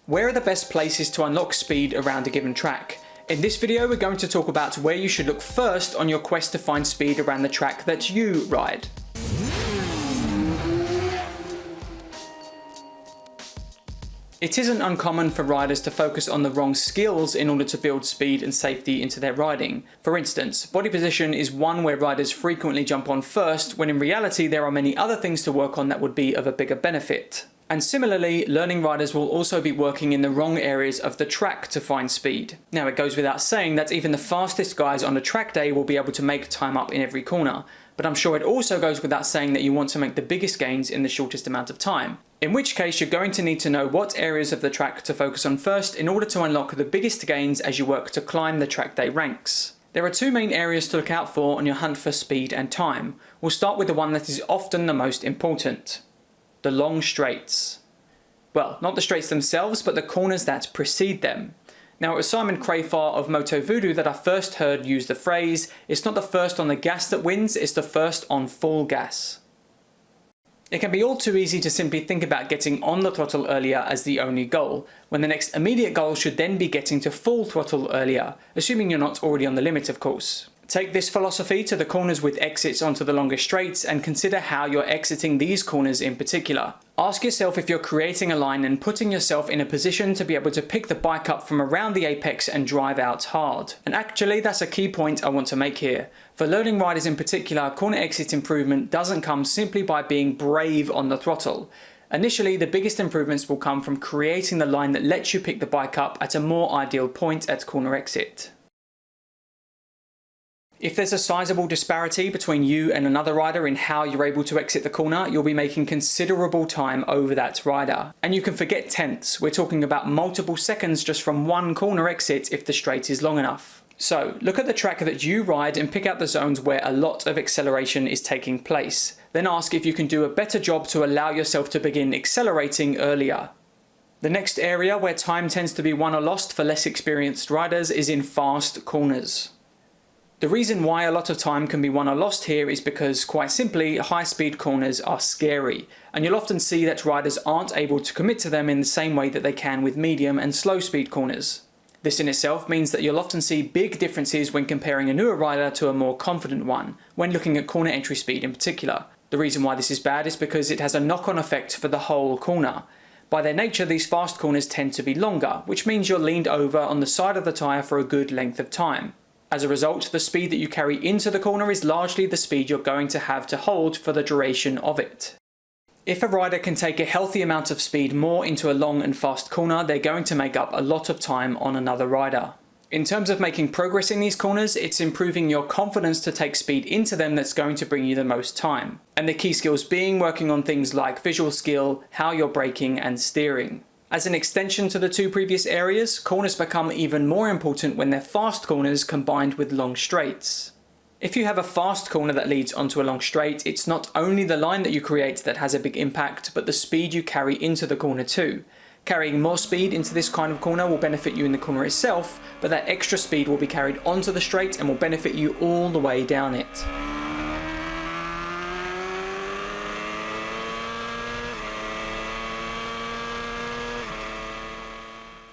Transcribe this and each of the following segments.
Where are the best places to unlock speed around a given track? In this video, we're going to talk about where you should look first on your quest to find speed around the track that you ride. It isn't uncommon for riders to focus on the wrong skills in order to build speed and safety into their riding. For instance, body position is one where riders frequently jump on first, when in reality there are many other things to work on that would be of a bigger benefit. And similarly, learning riders will also be working in the wrong areas of the track to find speed. Now, it goes without saying that even the fastest guys on a track day will be able to make time up in every corner, but I'm sure it also goes without saying that you want to make the biggest gains in the shortest amount of time. In which case, you're going to need to know what areas of the track to focus on first in order to unlock the biggest gains as you work to climb the track day ranks. There are two main areas to look out for on your hunt for speed and time. We'll start with the one that is often the most important: the long straights. Well, not the straights themselves, but the corners that precede them. Now, it was Simon Crafar of Moto Voodoo that I first heard use the phrase, "It's not the first on the gas that wins, it's the first on full gas." It can be all too easy to simply think about getting on the throttle earlier as the only goal, when the next immediate goal should then be getting to full throttle earlier, assuming you're not already on the limit, of course. Take this philosophy to the corners with exits onto the longer straights and consider how you're exiting these corners in particular. Ask yourself if you're creating a line and putting yourself in a position to be able to pick the bike up from around the apex and drive out hard. And actually, that's a key point I want to make here. For learning riders in particular, corner exit improvement doesn't come simply by being brave on the throttle. Initially, the biggest improvements will come from creating the line that lets you pick the bike up at a more ideal point at corner exit. If there's a sizable disparity between you and another rider in how you're able to exit the corner, you'll be making considerable time over that rider. And you can forget tenths, we're talking about multiple seconds just from one corner exit if the straight is long enough. So, look at the track that you ride and pick out the zones where a lot of acceleration is taking place. Then ask if you can do a better job to allow yourself to begin accelerating earlier. The next area where time tends to be won or lost for less experienced riders is in fast corners. The reason why a lot of time can be won or lost here is because, quite simply, high-speed corners are scary, and you'll often see that riders aren't able to commit to them in the same way that they can with medium and slow-speed corners. This in itself means that you'll often see big differences when comparing a newer rider to a more confident one, when looking at corner entry speed in particular. The reason why this is bad is because it has a knock-on effect for the whole corner. By their nature, these fast corners tend to be longer, which means you're leaned over on the side of the tyre for a good length of time. As a result, the speed that you carry into the corner is largely the speed you're going to have to hold for the duration of it. If a rider can take a healthy amount of speed more into a long and fast corner, they're going to make up a lot of time on another rider. In terms of making progress in these corners, it's improving your confidence to take speed into them that's going to bring you the most time. And the key skills being working on things like visual skill, how you're braking and steering. As an extension to the two previous areas, corners become even more important when they're fast corners combined with long straights. If you have a fast corner that leads onto a long straight, it's not only the line that you create that has a big impact, but the speed you carry into the corner too. Carrying more speed into this kind of corner will benefit you in the corner itself, but that extra speed will be carried onto the straight and will benefit you all the way down it.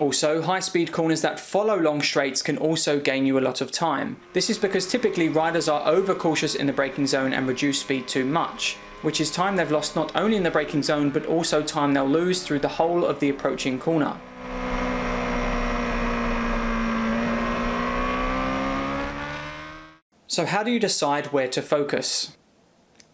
Also, high-speed corners that follow long straights can also gain you a lot of time. This is because typically riders are overcautious in the braking zone and reduce speed too much, which is time they've lost not only in the braking zone but also time they'll lose through the whole of the approaching corner. So how do you decide where to focus?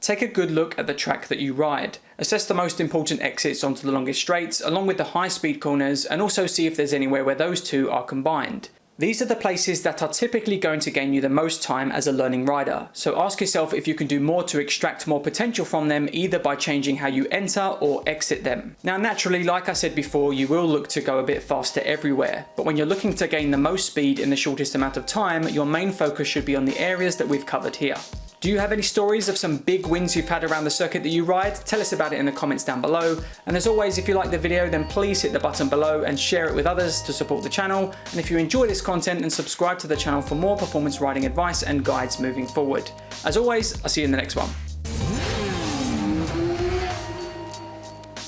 Take a good look at the track that you ride. Assess the most important exits onto the longest straights along with the high-speed corners, and also see if there's anywhere where those two are combined. These are the places that are typically going to gain you the most time as a learning rider, so ask yourself if you can do more to extract more potential from them, either by changing how you enter or exit them. Now naturally, like I said before, you will look to go a bit faster everywhere, but when you're looking to gain the most speed in the shortest amount of time, your main focus should be on the areas that we've covered here. Do you have any stories of some big wins you've had around the circuit that you ride? Tell us about it in the comments down below. And as always, if you like the video, then please hit the button below and share it with others to support the channel. And if you enjoy this content, then subscribe to the channel for more performance riding advice and guides moving forward. As always, I'll see you in the next one.